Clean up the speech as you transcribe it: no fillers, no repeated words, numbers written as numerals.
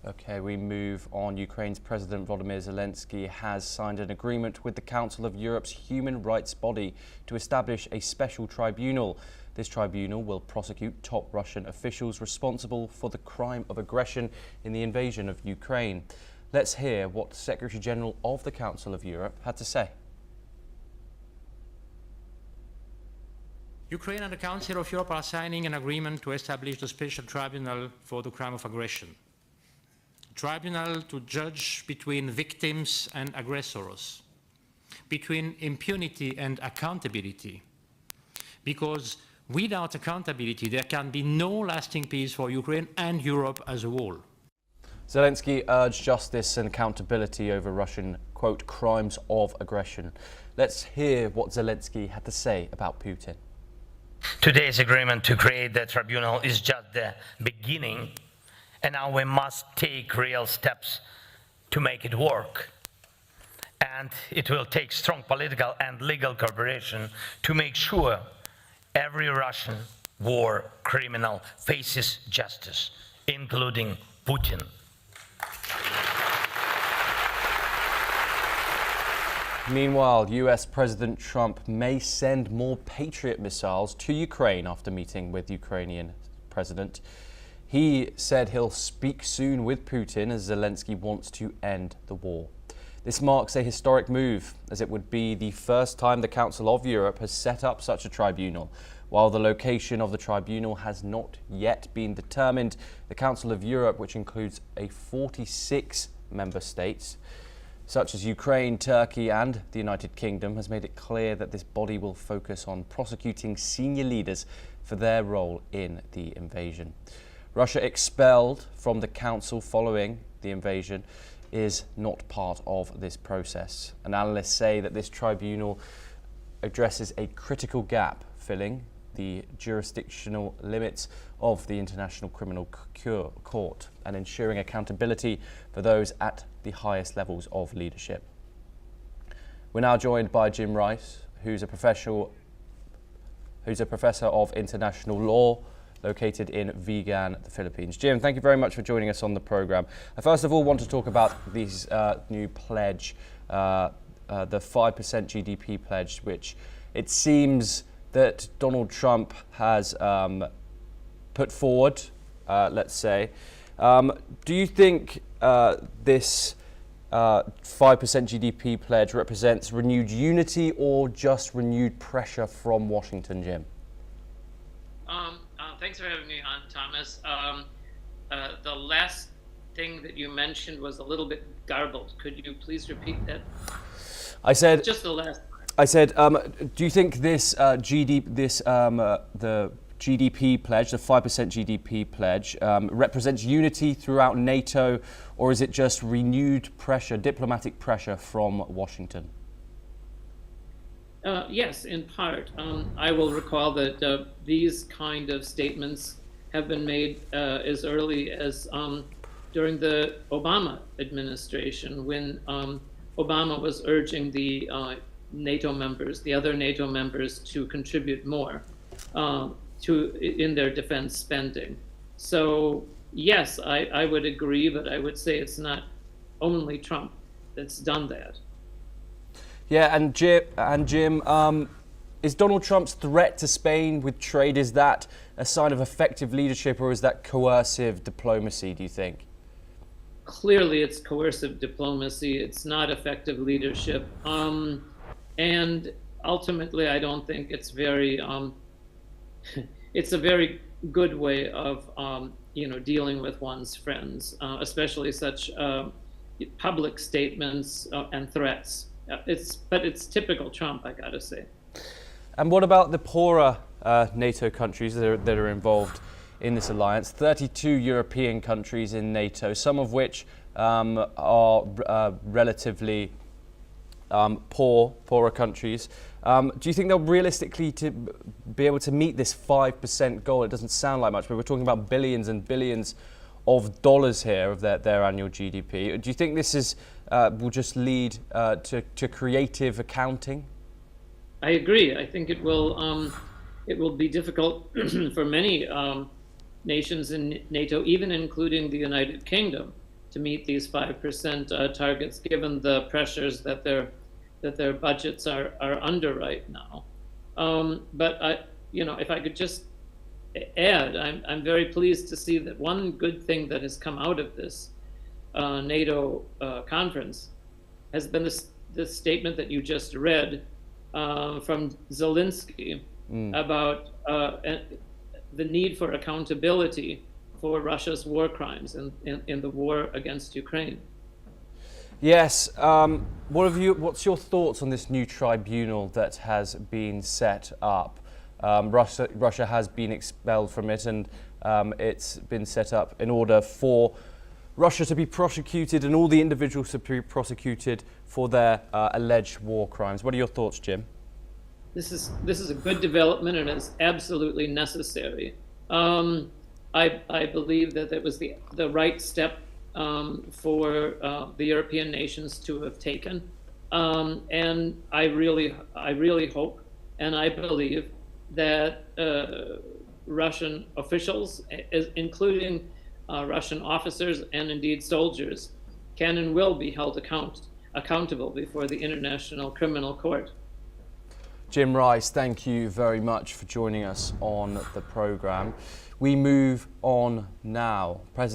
Okay, we move on. Ukraine's President Volodymyr Zelensky has signed an agreement with the Council of Europe's human rights body to establish a special tribunal. This tribunal will prosecute top Russian officials responsible for the crime of aggression in the invasion of Ukraine. Let's hear what the Secretary General of the Council of Europe had to say. Ukraine and the Council of Europe are signing an agreement to establish the special tribunal for the crime of aggression. Tribunal to judge between victims and aggressors, between impunity and accountability. Because without accountability, there can be no lasting peace for Ukraine and Europe as a whole. Zelensky urged justice and accountability over Russian, quote, crimes of aggression. Let's hear what Zelensky had to say about Putin. Today's agreement to create the tribunal is just the beginning, and now we must take real steps to make it work. And it will take strong political and legal cooperation to make sure every Russian war criminal faces justice, including Putin. Meanwhile, US President Trump may send more Patriot missiles to Ukraine after meeting with Ukrainian President. He said he'll speak soon with Putin as Zelensky wants to end the war. This marks a historic move, as it would be the first time the Council of Europe has set up such a tribunal. While the location of the tribunal has not yet been determined, the Council of Europe, which includes 46 member states, such as Ukraine, Turkey and the United Kingdom, has made it clear that this body will focus on prosecuting senior leaders for their role in the invasion. Russia, expelled from the Council following the invasion, is not part of this process. And analysts say that this tribunal addresses a critical gap, filling the jurisdictional limits of the International Criminal Court and ensuring accountability for those at the highest levels of leadership. We're now joined by Jim Rice, who's a professor of international law located in Vigan, the Philippines. Jim, thank you very much for joining us on the program. I first of all want to talk about this new pledge, the 5% GDP pledge, which it seems that Donald Trump has put forward, let's say. Do you think this 5% GDP pledge represents renewed unity or just renewed pressure from Washington, Jim? Thanks for having me on, Thomas. The last thing that you mentioned was a little bit garbled. Could you please repeat that? I said just the last. I said, do you think this the GDP pledge, the 5% GDP pledge, represents unity throughout NATO, or is it just renewed pressure, diplomatic pressure from Washington? Yes, in part. I will recall that these kind of statements have been made as early as during the Obama administration, when Obama was urging the NATO members, the other NATO members, to contribute more in their defense spending. So yes, I would agree, but I would say it's not only Trump that's done that. Yeah, and Jim, is Donald Trump's threat to Spain with trade, is that a sign of effective leadership, or is that coercive diplomacy, do you think? Clearly it's coercive diplomacy. It's not effective leadership. And ultimately, I don't think it's very, it's a very good way of, dealing with one's friends, especially such public statements and threats. But it's typical Trump, I gotta say. And what about the poorer NATO countries that are involved in this alliance? 32 European countries in NATO, some of which are relatively poorer countries. Do you think they'll realistically to be able to meet this 5% goal? It doesn't sound like much, but we're talking about billions and billions of dollars here of their annual GDP. Do you think this is will just lead to creative accounting? I agree. I think it will be difficult for many nations in NATO, even including the United Kingdom, to meet these 5% targets, given the pressures that their budgets are under right now. But if I could just add, I'm very pleased to see that one good thing that has come out of this NATO conference has been this statement that you just read from Zelensky about the need for accountability for Russia's war crimes in the war against Ukraine. Yes. What's your thoughts on this new tribunal that has been set up? Russia has been expelled from it, and it's been set up in order for Russia to be prosecuted and all the individuals to be prosecuted for their alleged war crimes. What are your thoughts, Jim? This is a good development, and it's absolutely necessary. I believe that it was the right step for the European nations to have taken, and I really hope and I believe that Russian officials, including Russian officers and indeed soldiers, can and will be held accountable before the International Criminal Court. Jim Rice, thank you very much for joining us on the programme. We move on now. President